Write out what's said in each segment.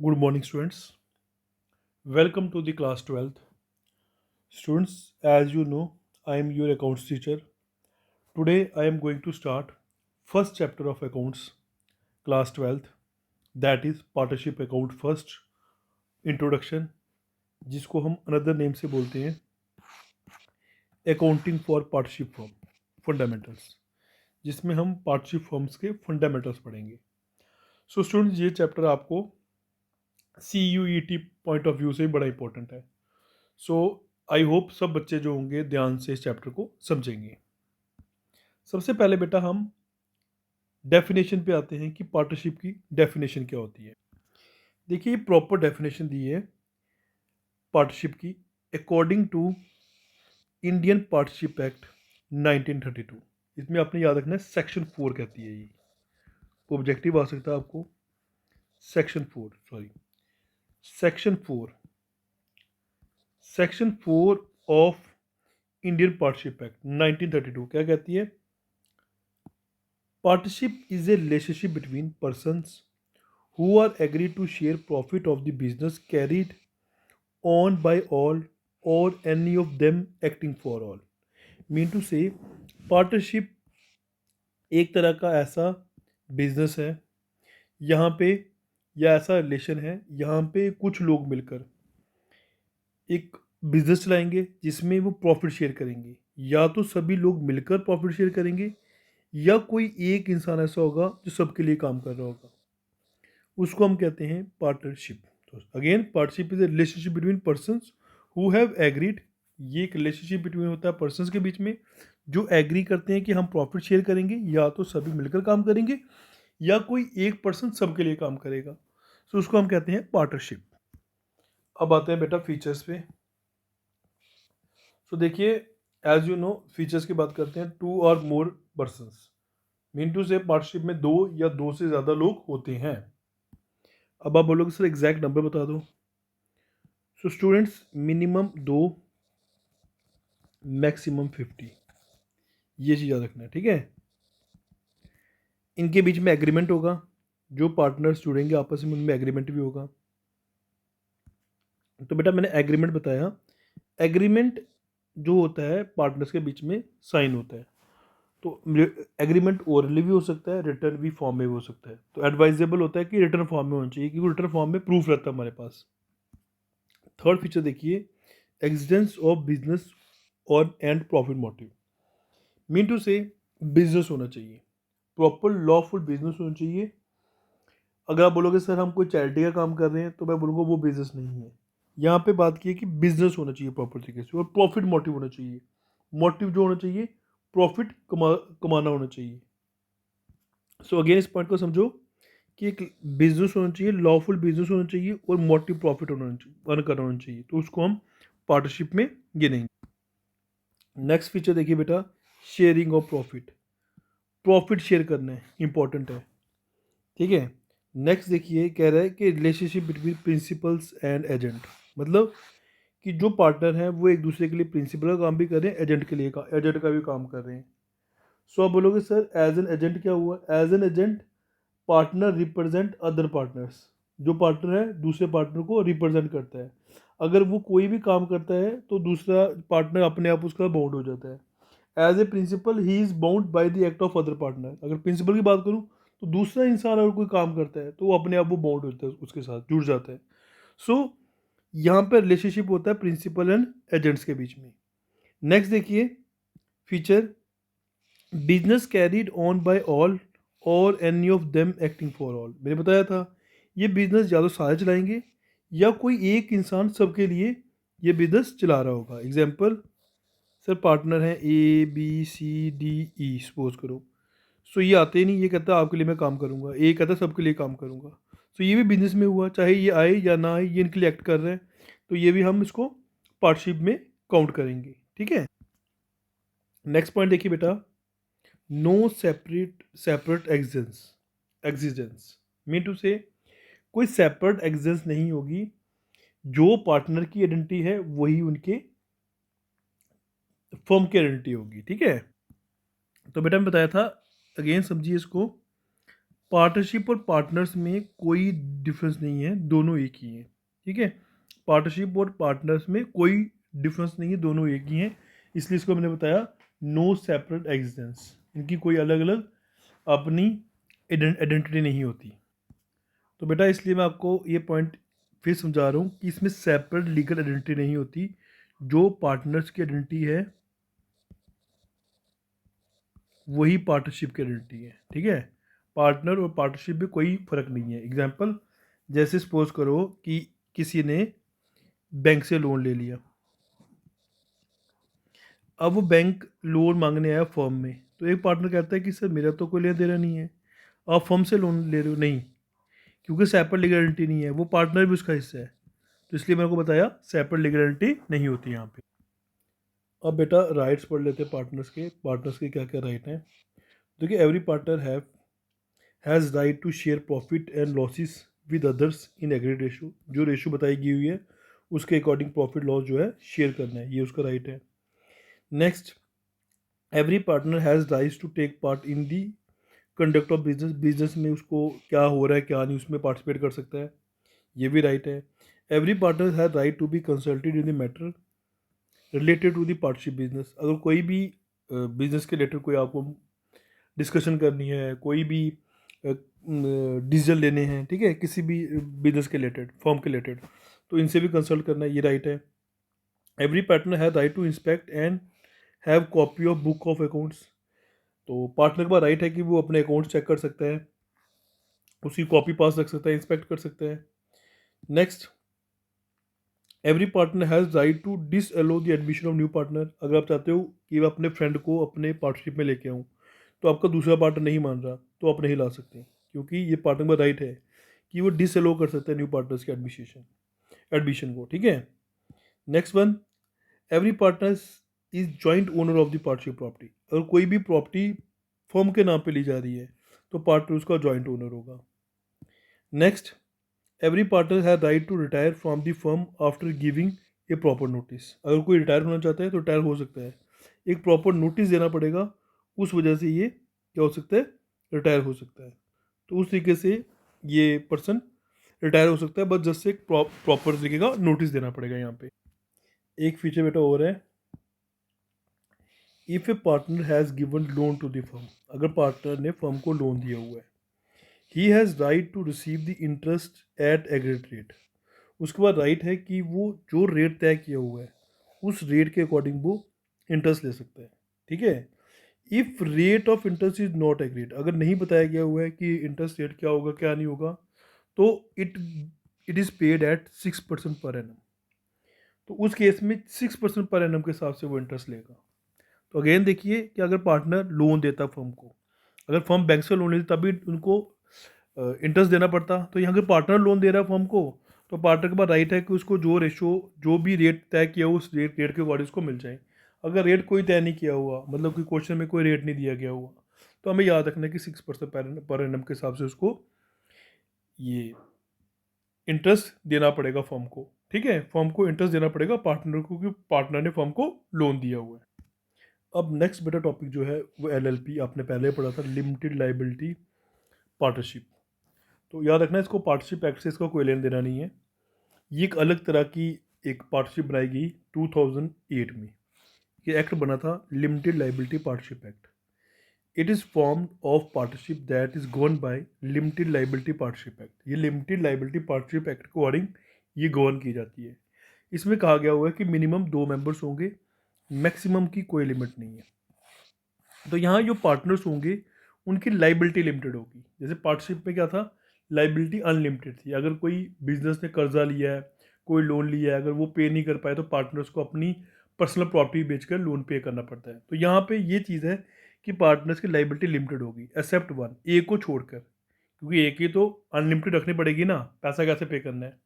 Good morning, students. Welcome to the class 12th. Students, as you know, I am your accounts teacher. Today, I am going to start first chapter of accounts, class 12th, that is partnership account first introduction, जिसको हम another name से बोलते हैं accounting for partnership form fundamentals, जिसमें हम partnership forms के fundamentals पढ़ेंगे. So students, ये चैप्टर आपको CUET पॉइंट ऑफ व्यू से बड़ा इंपॉर्टेंट है. सो आई होप सब बच्चे जो होंगे ध्यान से इस चैप्टर को समझेंगे. सबसे पहले बेटा हम डेफिनेशन पे आते हैं कि पार्टनरशिप की डेफिनेशन क्या होती है. देखिए, प्रॉपर डेफिनेशन दी है पार्टनरशिप की according to Indian partnership act 1932. इसमें आपने याद रखना है सेक्शन 4 कहती है. ये ऑब्जेक्टिव आ सकता है आपको. Section 4 of Indian partnership act 1932 क्या कहती है? Partnership is a relationship between persons who are agreed to share profit of the business carried on by all or any of them acting for all. Mean to say, partnership एक तरह का ऐसा business है यहाँ पे, या ऐसा relation है यहाँ पे कुछ लोग मिलकर एक बिजनेस चलाएंगे जिसमें वो प्रॉफिट शेयर करेंगे. या तो सभी लोग मिलकर प्रॉफिट शेयर करेंगे, या कोई एक इंसान ऐसा होगा जो सबके लिए काम कर रहा होगा. उसको हम कहते हैं पार्टनरशिप. तो again, partnership is a relationship between persons who have agreed. ये एक रिलेशनशिप बिटवीन होता है पर्सन्स के बीच में जो एग्री करते हैं कि हम प्रॉफिट शेयर करेंगे, या तो सभी मिलकर काम करेंगे या कोई एक पर्सन सबके लिए काम करेगा. सो उसको हम कहते हैं पार्टनरशिप. अब आते हैं बेटा फीचर्स पे. सो देखिए, एज यू नो, फीचर्स की बात करते हैं. 2 और मोर पर्सन्स मीन टू से पार्टनरशिप में 2 या 2 से ज़्यादा लोग होते हैं. अब आप बोलोगे सर एग्जैक्ट नंबर बता दो. सो स्टूडेंट्स, मिनिमम 2, मैक्सिमम 50, ये चीज़ याद रखना है. ठीक है, इनके बीच में एग्रीमेंट होगा. जो पार्टनर्स जुड़ेंगे आपस में उनमें एग्रीमेंट भी होगा. तो बेटा मैंने एग्रीमेंट बताया. एग्रीमेंट जो होता है पार्टनर्स के बीच में साइन होता है. तो एग्रीमेंट ओरली भी हो सकता है, रिटर्न भी फॉर्म में भी हो सकता है. तो एडवाइजेबल होता है कि रिटर्न फॉर्म में होना चाहिए, क्योंकि रिटर्न फॉर्म में प्रूफ रहता है हमारे पास. थर्ड फीचर देखिए, एग्जिस्टेंस ऑफ बिजनेस और and profit motive. Mean to say business होना चाहिए, प्रॉपर लॉफुल बिजनेस होना चाहिए. अगर आप बोलोगे सर हम कोई चैरिटी का काम कर रहे हैं, तो मैं बोलूँगा वो बिजनेस नहीं है. यहाँ पे बात की है कि बिजनेस होना चाहिए प्रॉपर तरीके से, और प्रॉफिट मोटिव होना चाहिए. मोटिव जो होना चाहिए, प्रॉफिट कमाना होना चाहिए. सो अगेन इस पॉइंट को समझो कि एक बिजनेस होना चाहिए, लॉफुल बिजनेस होना चाहिए, और मोटिव प्रॉफिट होना चाहिए, अर्न करना होना चाहिए. तो उसको हम पार्टनरशिप में गिनेंगे. नेक्स्ट फीचर देखिए बेटा, sharing of profit. Profit share करना है, इंपॉर्टेंट है. ठीक है. नेक्स्ट देखिए, कह रहा है कि relationship between principles and agent. मतलब कि जो पार्टनर हैं वो एक दूसरे के लिए प्रिंसिपल का काम भी कर रहे हैं, एजेंट के लिए एजेंट का भी काम कर रहे हैं. सो आप बोलोगे सर एज एन एजेंट क्या हुआ? As an agent, partner represent other partners. जो पार्टनर है दूसरे पार्टनर को रिप्रेजेंट करता है. अगर वो कोई भी काम करता है तो दूसरा पार्टनर अपने आप उसका बाउंड हो जाता है. As a principal he is bound by the act of other partner. अगर प्रिंसिपल की बात करूँ तो दूसरा इंसान अगर कोई काम करता है तो वो अपने आप वो बाउंड होता है, उसके साथ जुड़ जाता है. सो यहाँ पर रिलेशनशिप होता है प्रिंसिपल एंड एजेंट्स के बीच में. नेक्स्ट देखिए feature, business carried on by all और any of them acting for all. मैंने बताया था ये बिजनेस या तो सारे चलाएंगे या कोई एक इंसान सबके लिए ये बिजनेस चला रहा होगा. एग्जाम्पल, सर पार्टनर हैं ABCDE सपोज करो. सो ये आते ही नहीं, ये कहता है आपके लिए मैं काम करूँगा, ये कहता है सबके लिए काम करूँगा. सो ये भी बिजनेस में हुआ, चाहे ये आए या ना आए, ये इनके लिए एक्ट कर रहे हैं. तो ये भी हम इसको पार्टनरशिप में काउंट करेंगे. ठीक है. नेक्स्ट पॉइंट देखिए बेटा, no separate existence. Mean to say कोई सेपरेट एग्जिस्टेंस नहीं होगी. जो पार्टनर की आइडेंटिटी है वही उनके फर्म की आइडेंटिटी होगी. ठीक है. तो बेटा मैं बताया था, अगेन समझिए इसको, पार्टनरशिप और पार्टनर्स में कोई डिफरेंस नहीं है, दोनों एक ही हैं, ठीक है। पार्टनरशिप और पार्टनर्स में कोई डिफरेंस नहीं है, दोनों एक ही हैं, इसलिए इसको मैंने बताया नो सेपरेट एग्जिस्टेंस, इनकी कोई अलग अलग अपनी आइडेंटिटी नहीं होती। तो बेटा इसलिए मैं आपको ये पॉइंट फिर समझा रहा हूँ कि इसमें सेपरेट लीगल आइडेंटिटी नहीं होती, जो पार्टनर्स की आइडेंटिटी है वही पार्टनरशिप की आइडेंटिटी है, ठीक है। पार्टनर और पार्टनरशिप में कोई फ़र्क नहीं है। एग्जांपल, जैसे सपोज करो कि किसी ने बैंक से लोन ले लिया, अब वो बैंक लोन मांगने आया फर्म में, तो एक पार्टनर कहता है कि सर मेरा तो कोई लेना देना नहीं है, आप फर्म से लोन ले रहे हो, नहीं, क्योंकि सेपरेट लीगल आइडेंटिटी नहीं है, वो पार्टनर भी उसका हिस्सा है, तो इसलिए मैंने को बताया सेपरेट लीगल आइडेंटिटी नहीं होती यहाँ पे। अब बेटा राइट्स पढ़ लेते हैं पार्टनर्स के क्या क्या राइट हैं। देखिए, every partner has right to share profit and losses with others in agreed ratio, जो रेशो बताई गई हुई है उसके अकॉर्डिंग प्रॉफिट लॉस जो है शेयर करना है, ये उसका राइट है। Next, every partner has rights to take part in the conduct of business, business में उसको क्या हो रहा है क्या नहीं उसमें पार्टिसिपेट कर सकता है, ये भी राइट है। Every partner has right to be consulted in the matter related to the partnership business, अगर कोई भी बिजनेस के रिलेटेड कोई आपको डिस्कशन करनी है, कोई भी डिसीजन लेने हैं, ठीक है, किसी भी बिजनेस के रिलेटेड, फॉर्म के रिलेटेड, तो इनसे भी कंसल्ट करना है, ये राइट है। Every partner have right to inspect and have copy of book of accounts, तो पार्टनर का राइट है कि वो अपने अकाउंट चेक कर सकता है, उसकी कॉपी पास रख सकता है, इंस्पेक्ट कर सकता है। Next, every partner has right to disallow the admission of new partner, अगर आप चाहते हो कि मैं अपने फ्रेंड को अपने पार्टनरशिप में लेके आऊँ, तो आपका दूसरा पार्टनर नहीं मान रहा, तो आप नहीं ला सकते, क्योंकि ये पार्टनर का राइट है कि वो डिसअलो कर सकता है न्यू पार्टनर्स के एडमिशन को, ठीक है। Next one, every partner is joint owner of the partnership property, अगर कोई भी प्रॉपर्टी फर्म के नाम पे ली जा रही है तो पार्टनर उसका जॉइंट ओनर होगा। Next, every partner has right to retire from the firm after giving a proper notice, अगर कोई रिटायर होना चाहता है तो रिटायर हो सकता है, एक प्रॉपर नोटिस देना पड़ेगा, उस वजह से ये क्या हो सकता है, रिटायर हो सकता है, तो उस तरीके से ये पर्सन रिटायर हो सकता है, बस जस्ट एक प्रॉपर तरीके का नोटिस देना पड़ेगा यहाँ पे। एक फीचर बेटा और है, if a partner has given loan to the firm, अगर पार्टनर ने फर्म को लोन दिया हुआ है, he has right to receive the interest at agreed rate, उसके बाद राइट है कि वो जो रेट तय किया हुआ है उस रेट के अकॉर्डिंग वो इंटरेस्ट ले सकता है, ठीक है। If rate of interest is not agreed, अगर नहीं बताया गया हुआ है कि इंटरेस्ट रेट क्या होगा क्या नहीं होगा, तो it it is paid at 6% per annum, तो उस केस में 6% पर एनम के हिसाब से वो इंटरेस्ट लेगा। तो अगेन देखिए कि अगर पार्टनर लोन देता फर्म को, अगर फर्म बैंक से लोन लेती तभी उनको इंटरेस्ट देना पड़ता, तो यहाँ अगर पार्टनर लोन दे रहा है फर्म को, तो पार्टनर के पास राइट है कि उसको जो रेशो जो भी रेट तय किया हो उस रेट के अकॉर्डिंग उसको मिल जाए। अगर रेट कोई तय नहीं किया हुआ, मतलब कि क्वेश्चन में कोई रेट नहीं दिया गया हुआ, तो हमें याद रखना है कि 6% पर एनम के हिसाब से उसको ये इंटरेस्ट देना पड़ेगा फर्म को, ठीक है, फर्म को इंटरेस्ट देना पड़ेगा पार्टनर को, क्योंकि पार्टनर ने फर्म को लोन दिया हुआ है। अब नेक्स्ट बेटा टॉपिक जो है वो एलएलपी, आपने पहले पढ़ा था, लिमिटेड लाइबिलिटी पार्टनरशिप, तो याद रखना इसको पार्टनरशिप एक्ट से इसका कोई लेन देना नहीं है, ये एक अलग तरह की एक पार्टनरशिप बनाई गई 2008 में, ये एक्ट बना था limited liability partnership act. It is form of partnership that is govern by limited liability partnership act, ये लिमिटेड लाइबिलिटी पार्टनरशिप एक्ट के अकॉर्डिंग ये गवर्न की जाती है। इसमें कहा गया हुआ है कि मिनिमम 2 मेंबर्स होंगे, मैक्सिमम की कोई लिमिट नहीं है। तो यहाँ जो पार्टनर्स होंगे उनकी लाइबिलिटी लिमिटेड होगी, जैसे पार्टनरशिप में क्या था, लाइबिलिटी अनलिमिटेड थी, अगर कोई बिजनेस ने कर्जा लिया है, कोई लोन लिया है, अगर वो पे नहीं कर पाए तो पार्टनर्स को अपनी पर्सनल प्रॉपर्टी बेचकर लोन पे करना पड़ता है। तो यहाँ पे ये चीज़ है कि पार्टनर्स की लाइबिलिटी लिमिटेड होगी एक्सेप्ट वन, ए को छोड़कर, क्योंकि ए की तो अनलिमिटेड रखनी पड़ेगी ना, पैसा कैसे पे करना है,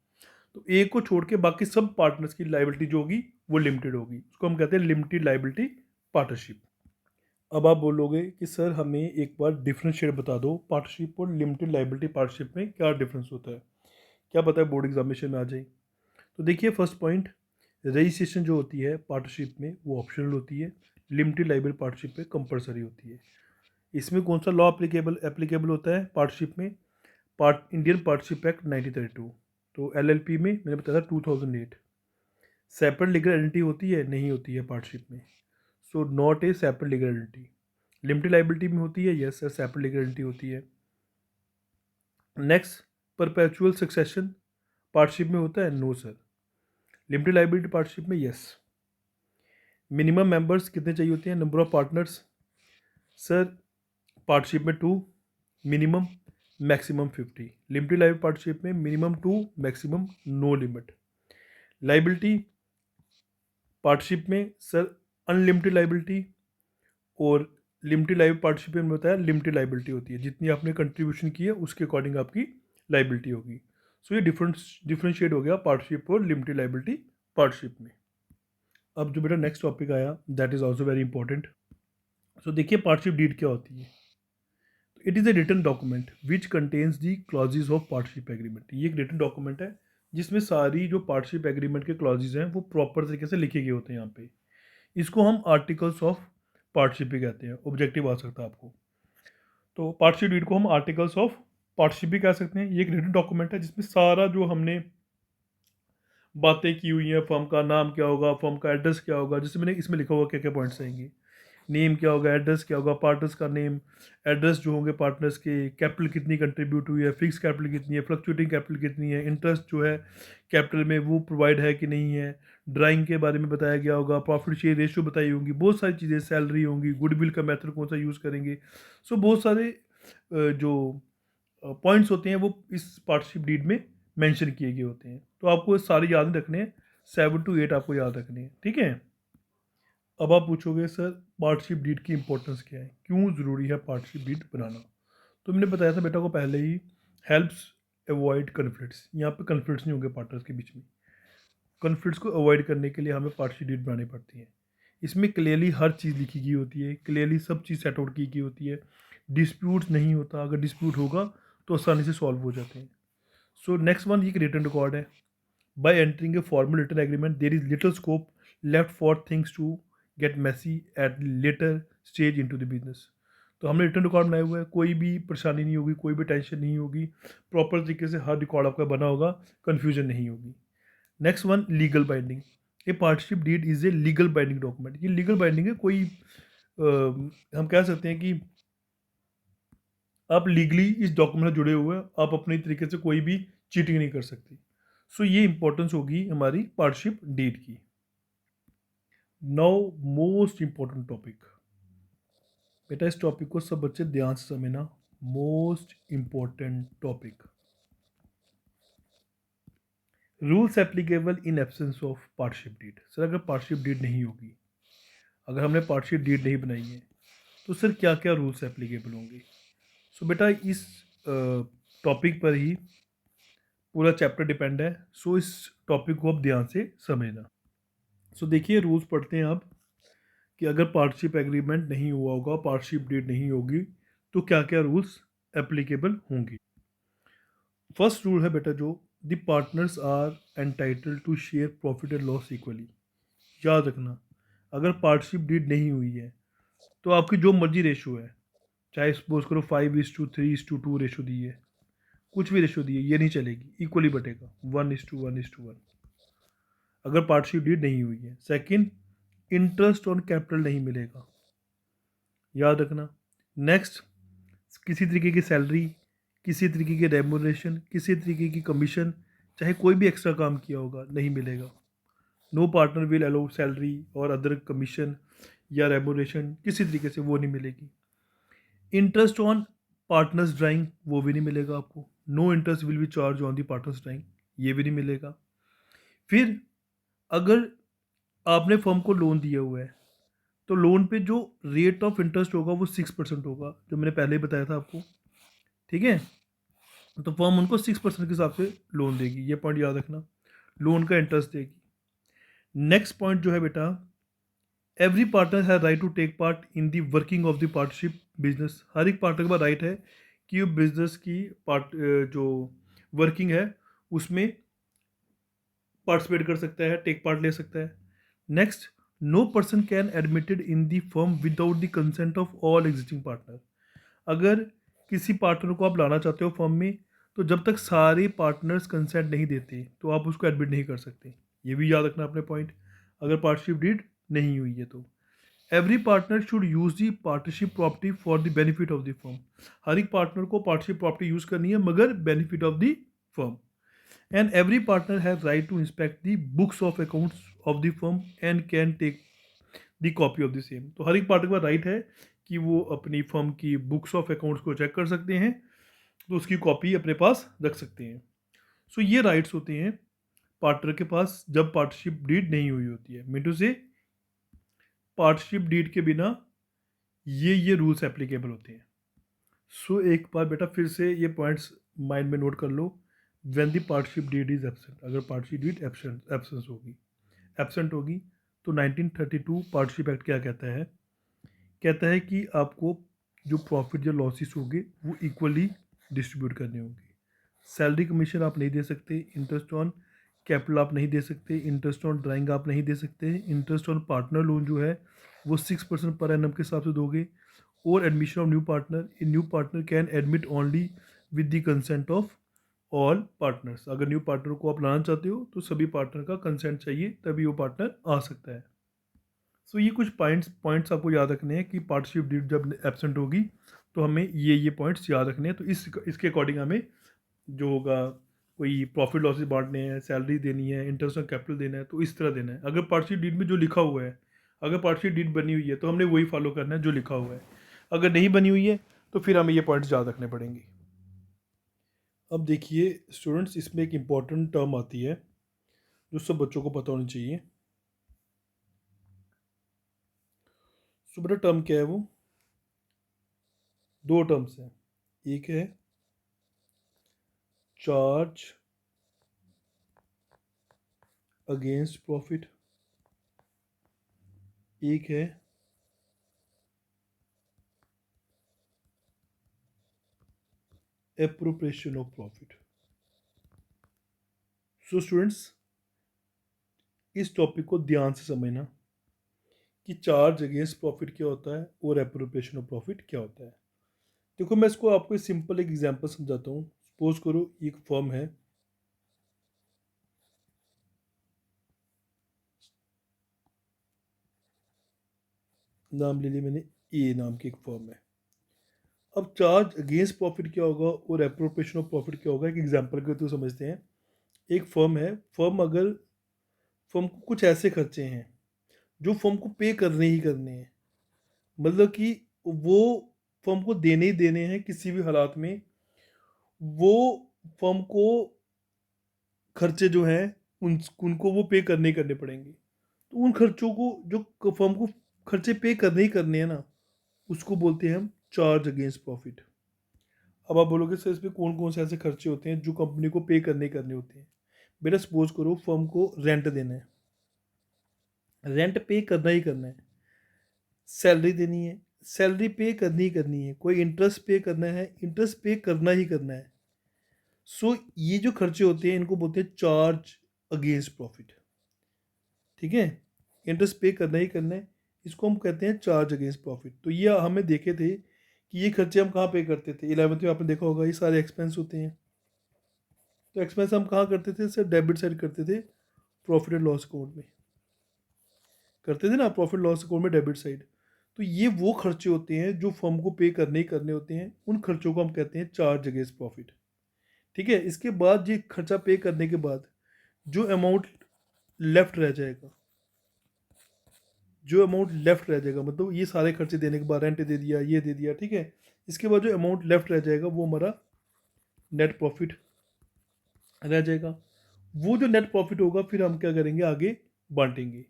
तो ए को छोड़ के बाकी सब पार्टनर्स की लाइबिलिटी जो होगी वो लिमिटेड होगी, उसको हम कहते हैं लिमिटेड लाइबिलिटी पार्टनरशिप। अब आप बोलोगे कि सर हमें एक बार डिफरेंशिएट बता दो, पार्टनरशिप और लिमिटेड लाइबिलिटी पार्टनरशिप में क्या डिफरेंस होता है, क्या पता है बोर्ड एग्जामिनेशन में आ जाए। तो देखिए फर्स्ट पॉइंट, रजिस्ट्रेशन जो होती है पार्टनरशिप में वो ऑप्शनल होती है, लिमिटेड लाइबिलिटी पार्टनरशिप में कंपलसरी होती है। इसमें कौन सा लॉ एप्लीकेबल होता है पार्टनरशिप में? Indian partnership act 1932। तो एलएलपी में मैंने बताया था 2008। सेपरेट लीगल एंटिटी होती है? नहीं होती है पार्टनरशिप में। So not a separate legal entity. Limited liability में होती है? Yes sir, separate legal entity होती है। नेक्स्ट, परपेचुअल सक्सेशन पार्टनरशिप में होता है? No sir. Limited liability partnership में यस। मिनिमम मेंबर्स कितने चाहिए होते हैं? Number of partners sir, partnership में 2, minimum maximum 50। Limited liability partnership में minimum 2, maximum no limit. Liability partnership में सर अनलिमिटेड लाइबिलिटी, और लिमिटेड लाइबिलिटी पार्टनरशिप में बताया लिमिटेड लाइबिलिटी होती है, जितनी आपने कंट्रीब्यूशन की है उसके अकॉर्डिंग आपकी लाइबिलिटी होगी। सो ये डिफरेंशिएट हो गया पार्टनरशिप और लिमिटेड लाइबिलिटी पार्टनरशिप में। अब जो मेरा नेक्स्ट टॉपिक आया that is also very important. So देखिए पार्टनरशिप डीड क्या होती है। It is a written document which contains the clauses of partnership agreement. ये एक रिटन डॉक्यूमेंट है जिसमें सारी जो पार्टनरशिप एग्रीमेंट के क्लॉजेज हैं वो प्रॉपर तरीके से लिखे गए होते हैं यहाँ पे। इसको हम आर्टिकल्स ऑफ पार्टनरशिप भी कहते हैं। ऑब्जेक्टिव आ सकता है आपको। तो पार्टनरशिप डीड को हम आर्टिकल्स ऑफ पार्टनरशिप भी कह सकते हैं। ये एक रिटन डॉक्यूमेंट है जिसमें सारा जो हमने बातें की हुई हैं, फर्म का नाम क्या होगा, फर्म का एड्रेस क्या होगा, जैसे मैंने इसमें लिखा हुआ क्या क्या पॉइंट्स आएंगे, नेम क्या होगा, एड्रेस क्या होगा, पार्टनर्स का नेम, एड्रेस जो होंगे पार्टनर्स के, कैपिटल कितनी कंट्रीब्यूट हुई है, फिक्स कैपिटल कितनी है, फ्लक्चुएटिंग कैपिटल कितनी है, इंटरेस्ट जो है कैपिटल में वो प्रोवाइड है कि नहीं है, ड्राइंग के बारे में बताया गया होगा, प्रॉफिट शेयर रेशियो बताई होंगी, बहुत सारी चीज़ें, सैलरी होंगी, गुडविल का मेथड कौन सा यूज़ करेंगे। सो बहुत सारे जो पॉइंट्स होते हैं वो इस पार्टनरशिप डीड में मेंशन किए गए होते हैं। तो आपको सारे याद नहीं रखने हैं, 7 to 8 आपको याद रखने हैं, ठीक है। अब आप पूछोगे सर पार्टनरशिप डीड की इंपॉर्टेंस क्या है, क्यों ज़रूरी है पार्टनरशिप डीड बनाना। तो मैंने बताया था बेटा को पहले ही, हेल्प्स अवॉइड कन्फ्लिक्ट्स। यहाँ पे कन्फ्लिक्ट्स नहीं होंगे पार्टनर्स के बीच में। कन्फ्लिक्ट्स को अवॉइड करने के लिए हमें पार्टनरशिप डीड बनानी पड़ती है। इसमें क्लियरली हर चीज़ लिखी गई होती है, क्लियरली सब चीज़ सेट आउट की गई होती है। डिस्प्यूट्स नहीं होता, अगर डिस्प्यूट होगा तो आसानी से सॉल्व हो जाते हैं। सो नेक्स्ट वन, ये एक रिटन रिकॉर्ड है। By entering a formal written agreement there is little scope left for things to get messy at later stage into the business. तो हमने रिटर्न रिकॉर्ड बनाया हुआ है, कोई भी परेशानी नहीं होगी, कोई भी टेंशन नहीं होगी, प्रॉपर तरीके से हर रिकॉर्ड आपका बना होगा, कन्फ्यूजन नहीं होगी। Next one, legal binding. A partnership deed is a legal binding document. ये लीगल बाइंडिंग है, कोई हम कह सकते हैं कि आप लीगली इस डॉक्यूमेंट से जुड़े हुए हैं, आप अपनी तरीके से कोई भी चीटिंग नहीं कर सकते। सो ये इंपॉर्टेंस होगी हमारी पार्टनरशिप डीड की। नाउ मोस्ट इंपॉर्टेंट टॉपिक बेटा, इस टॉपिक को सब बच्चे ध्यान से समझना। Most important topic, rules applicable in absence of partnership deed. Sir अगर पार्टनरशिप डीड नहीं होगी, अगर हमने पार्टनरशिप डीड नहीं बनाई है, तो सर क्या क्या रूल्स एप्लीकेबल होंगे। सो बेटा इस टॉपिक पर ही पूरा चैप्टर डिपेंड है। सो इस टॉपिक को आप ध्यान से समझना। सो देखिए रूल्स पढ़ते हैं आप, कि अगर पार्टनरशिप एग्रीमेंट नहीं हुआ होगा, पार्टनरशिप डीड नहीं होगी, तो क्या क्या रूल्स एप्लीकेबल होंगी। फर्स्ट रूल है बेटा जो, the partners are entitled to share profit and loss equally. याद रखना, अगर पार्टनरशिप डीड नहीं हुई है तो आपकी जो मर्जी रेशो है, चाहे सपोज करो 5:3:2 रेशो दी है, कुछ भी रेशो दी है, ये नहीं चलेगी, इक्वली बटेगा 1:1:1। अगर पार्टनरशिप डीड नहीं हुई है। सेकंड, इंटरेस्ट ऑन कैपिटल नहीं मिलेगा, याद रखना। नेक्स्ट, किसी तरीके की सैलरी, किसी तरीके की रेमुनरेशन, किसी तरीके की कमीशन, चाहे कोई भी एक्स्ट्रा काम किया होगा, नहीं मिलेगा। No partner will allow salary और अदर कमीशन या रेमुनरेशन, किसी तरीके से वो नहीं मिलेगी। इंटरेस्ट ऑन पार्टनर्स ड्राइंग, वो भी नहीं मिलेगा आपको। No interest will be charge on the partners drawing, ये भी नहीं मिलेगा। फिर अगर आपने फर्म को लोन दिया हुआ है, तो लोन पे जो रेट ऑफ इंटरेस्ट होगा वो 6% होगा, जो मैंने पहले ही बताया था आपको, ठीक है। तो फर्म उनको 6% के हिसाब से लोन देगी, ये पॉइंट याद रखना, लोन का इंटरेस्ट देगी। नेक्स्ट पॉइंट जो है बेटा, every partner has right to take part in the working of the partnership business. हर एक पार्टनर के पास राइट है कि वो बिजनेस की जो वर्किंग है उसमें पार्टिसिपेट कर सकता है, टेक पार्ट ले सकता है। Next, no person can admitted in the firm without the consent of all existing partner. अगर किसी पार्टनर को आप लाना चाहते हो फर्म में, तो जब तक सारे पार्टनर्स कंसेंट नहीं देते तो आप उसको एडमिट नहीं कर सकते। ये भी याद रखना अपने पॉइंट, अगर पार्टनरशिप डीड नहीं हुई है तो। Every partner should use the partnership property for the benefit of the firm. हर एक पार्टनर को पार्टनरशिप प्रॉपर्टी यूज़ करनी है मगर benefit of the firm. And every partner has right to inspect the books of accounts of the firm and can take the copy of the same. तो हर एक partner का right है कि वो अपनी फर्म की बुक्स ऑफ अकाउंट्स को चेक कर सकते हैं, तो उसकी कॉपी अपने पास रख सकते हैं। सो ये राइट्स होते हैं पार्टनर के पास जब पार्टनरशिप डीड नहीं हुई होती है। मीन टू से पार्टनरशिप डीड के बिना ये रूल्स एप्लीकेबल होते हैं। सो एक बार बेटा फिर से ये पॉइंट्स माइंड में नोट कर लो। When the partnership deed is absent, अगर पार्टनरशिप डीड एब्सेंस होगी, एब्सेंट होगी, तो 1932 पार्टनरशिप एक्ट क्या कहता है? कहता है कि आपको जो प्रॉफिट या लॉसेस होंगे वो इक्वली डिस्ट्रीब्यूट करने होंगे। सैलरी कमीशन आप नहीं दे सकते, इंटरेस्ट ऑन कैपिटल आप नहीं दे सकते, इंटरेस्ट ऑन ड्राइंग आप नहीं दे सकते, इंटरेस्ट ऑन पार्टनर लोन जो है वो 6% पर एनम के हिसाब से दोगे। और admission of new partner, in new partner can admit only with the consent of all partners. अगर न्यू पार्टनर को आप लाना चाहते हो तो सभी पार्टनर का कंसेंट चाहिए, तभी वो पार्टनर आ सकता है। सो ये कुछ पॉइंट्स आपको याद रखने हैं कि पार्टनरशिप डीड जब एब्सेंट होगी तो हमें ये पॉइंट्स याद रखने हैं। तो इसके अकॉर्डिंग हमें जो होगा, कोई प्रॉफिट लॉसेस बांटने हैं, सैलरी देनी है, इंटरेस्ट ऑन कैपिटल देना है, तो इस तरह देना है। अगर पार्टनरशिप डीड में जो लिखा हुआ है, अगर पार्टनरशिप डीड बनी हुई है तो हमने वही फॉलो करना है जो लिखा हुआ है। अगर नहीं बनी हुई है तो फिर हमें ये पॉइंट्स याद रखने पड़ेंगे। अब देखिए स्टूडेंट्स, इसमें एक इम्पॉर्टेंट टर्म आती है जो सब बच्चों को पता होनी चाहिए। सो बेटा टर्म क्या है? वो दो टर्म्स हैं। एक है चार्ज अगेंस्ट प्रॉफिट, एक है appropriation of profit. So students, इस टॉपिक को ध्यान से समझना कि चार्ज अगेंस्ट प्रॉफिट क्या होता है और एप्रोप्रिएशन ऑफ प्रॉफिट क्या होता है। देखो मैं इसको आपको सिंपल एक एग्जांपल समझाता हूँ। सपोज करो एक फर्म है, नाम ले लिया मैंने, ए नाम की एक फर्म है। अब चार्ज अगेंस्ट प्रॉफिट क्या होगा और एप्रोप्रिएशन ऑफ प्रॉफिट क्या होगा, एक एग्जांपल के थ्रू समझते हैं। एक फर्म है, फर्म को कुछ ऐसे खर्चे हैं जो फर्म को पे करने ही करने हैं, मतलब कि वो फर्म को देने ही देने हैं किसी भी हालात में। वो फर्म को खर्चे जो हैं उनको वो पे करने ही करने पड़ेंगे। तो उन खर्चों को जो फर्म को खर्चे पे करने ही करने हैं ना, उसको बोलते हैं हम चार्ज अगेंस्ट प्रॉफिट। अब आप बोलोगे सर इसमें कौन कौन से ऐसे खर्चे होते हैं जो कंपनी को पे करने ही करने होते हैं? बेटा सपोज करो फर्म को रेंट देना है, रेंट पे करना ही करना है। सैलरी देनी है, सैलरी पे करनी ही करनी है। कोई इंटरेस्ट पे करना है, इंटरेस्ट पे करना ही करना है। सो ये जो खर्चे होते हैं इनको बोलते हैं चार्ज अगेंस्ट प्रॉफिट। ठीक है, इंटरेस्ट पे करना ही करना है, इसको हम कहते हैं चार्ज अगेंस्ट प्रॉफिट। तो ये हमें देखे थे कि ये खर्चे हम कहाँ पे करते थे। 11th में आपने देखा होगा ये सारे एक्सपेंस होते हैं। तो एक्सपेंस हम कहाँ करते थे? सिर्फ डेबिट साइड करते थे, प्रॉफिट एंड लॉस अकाउंट में करते थे ना, प्रॉफिट लॉस अकाउंट में डेबिट साइड। तो ये वो खर्चे होते हैं जो फर्म को पे करने ही करने होते हैं, उन खर्चों को हम कहते हैं चार्ज अगेंस्ट प्रॉफिट। ठीक है, इसके बाद ये खर्चा पे करने के बाद जो अमाउंट लेफ्ट रह जाएगा, जो अमाउंट लेफ्ट रह जाएगा, मतलब ये सारे खर्चे देने के बाद रेंट दे दिया, ये दे दिया, ठीक है, इसके बाद जो अमाउंट लेफ्ट रह जाएगा वो हमारा नेट प्रॉफिट रह जाएगा। वो जो नेट प्रॉफिट होगा फिर हम क्या करेंगे, आगे बांटेंगे।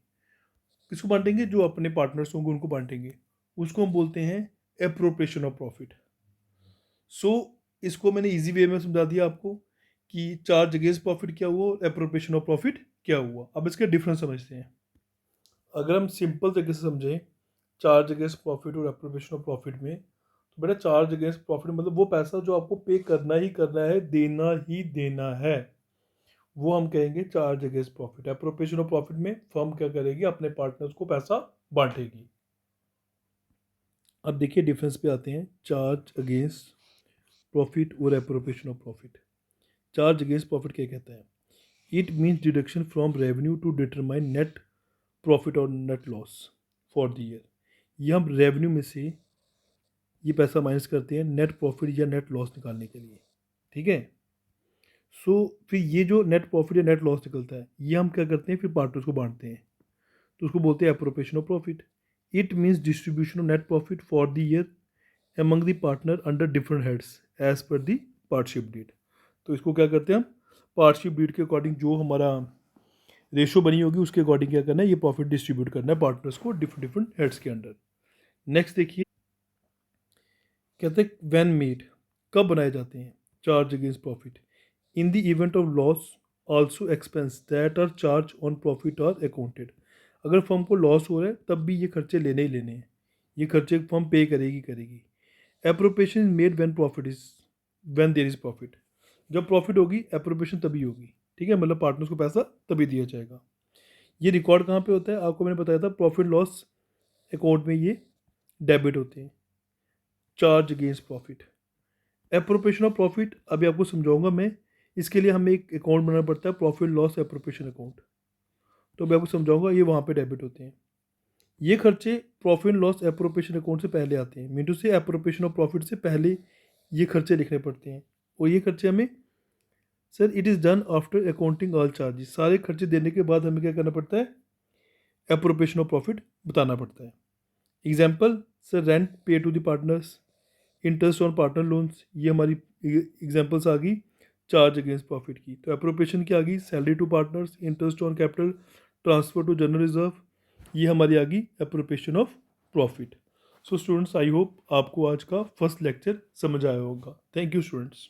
किसको बांटेंगे? जो अपने पार्टनर्स होंगे उनको बांटेंगे। उसको हम बोलते हैं एप्रोप्रिएशन ऑफ प्रॉफिट। सो इसको मैंने इजी वे में समझा दिया आपको कि चार्ज अगेंस्ट प्रॉफिट क्या हुआ, एप्रोप्रिएशन ऑफ प्रॉफिट क्या हुआ। अब इसके डिफरेंस समझते हैं। अगर हम सिंपल तरीके से समझें चार्ज अगेंस्ट प्रॉफिट और एप्रोप्रिएशन ऑफ प्रॉफिट में, तो बेटा चार्ज अगेंस्ट प्रॉफिट मतलब वो पैसा जो आपको पे करना ही करना है, देना ही देना है, वो हम कहेंगे charge against profit. Appropriation of profit में फर्म क्या करेगी, अपने पार्टनर्स को पैसा बांटेगी। अब देखिए डिफरेंस पे आते हैं, चार्ज अगेंस्ट प्रॉफिट और appropriation of profit. Charge against profit क्या कहता है? It means deduction from revenue to determine net profit और net loss for the year. ये हम रेवेन्यू में से ये पैसा माइनस करते हैं नेट प्रॉफिट या नेट लॉस निकालने के लिए, ठीक है। सो फिर ये जो नेट प्रॉफिट या नेट लॉस निकलता है ये हम क्या करते हैं, फिर पार्टनर्स को बांटते हैं, तो उसको बोलते हैं appropriation of profit. It means distribution of net profit for the year among the partner under different heads as per the partnership deed। तो इसको क्या करते हैं हम, पार्टनरशिप डीड के अकॉर्डिंग जो हमारा रेशो बनी होगी उसके अकॉर्डिंग क्या करना है, ये प्रॉफिट डिस्ट्रीब्यूट करना है पार्टनर्स को डिफरेंट डिफरेंट हेड्स के अंडर। नेक्स्ट देखिए, कहते हैं व्हेन मेड, कब बनाए जाते हैं charge against profit, in the event of loss also expense that are charge on profit are accounted. अगर फर्म को लॉस हो रहा है तब भी ये खर्चे लेने ही लेने हैं, ये खर्चे फर्म पे करेगी करेगी। Appropriation is made when profit is, when there is profit, जब प्रॉफिट होगी एप्रोप्रिएशन तभी होगी, ठीक है, मतलब पार्टनर्स को पैसा तभी दिया जाएगा। ये रिकॉर्ड कहाँ पे होता है, आपको मैंने बताया था प्रॉफिट लॉस अकाउंट में ये डेबिट होते हैं, charge against profit. Appropriation of profit अभी आपको समझाऊंगा मैं, इसके लिए हमें एक अकाउंट बनाना पड़ता है, प्रॉफिट लॉस एप्रोप्रिएशन अकाउंट, तो मैं आपको समझाऊंगा, ये वहाँ पे डेबिट होते हैं। ये खर्चे प्रॉफिट लॉस एप्रोप्रिएशन अकाउंट से पहले आते हैं, मीन टू से एप्रोप्रिएशन ऑफ प्रॉफिट से पहले ये खर्चे लिखने पड़ते हैं, और ये खर्चे हमें, sir it is done after accounting all charges, सारे खर्चे देने के बाद हमें क्या करना पड़ता है, एप्रोप्रिएशन ऑफ प्रॉफिट बताना पड़ता है। Example, sir rent pay to the partners, interest on partner loans, ये हमारी एग्जाम्पल्स आ गई चार्ज अगेंस्ट प्रॉफिट की। तो एप्रोप्रिएशन की आ गई salary to partners, interest on capital, transfer to general reserve, ये हमारी आ गई appropriation of profit. So students, I hope आपको आज का फर्स्ट लेक्चर समझ आया होगा। Thank you students.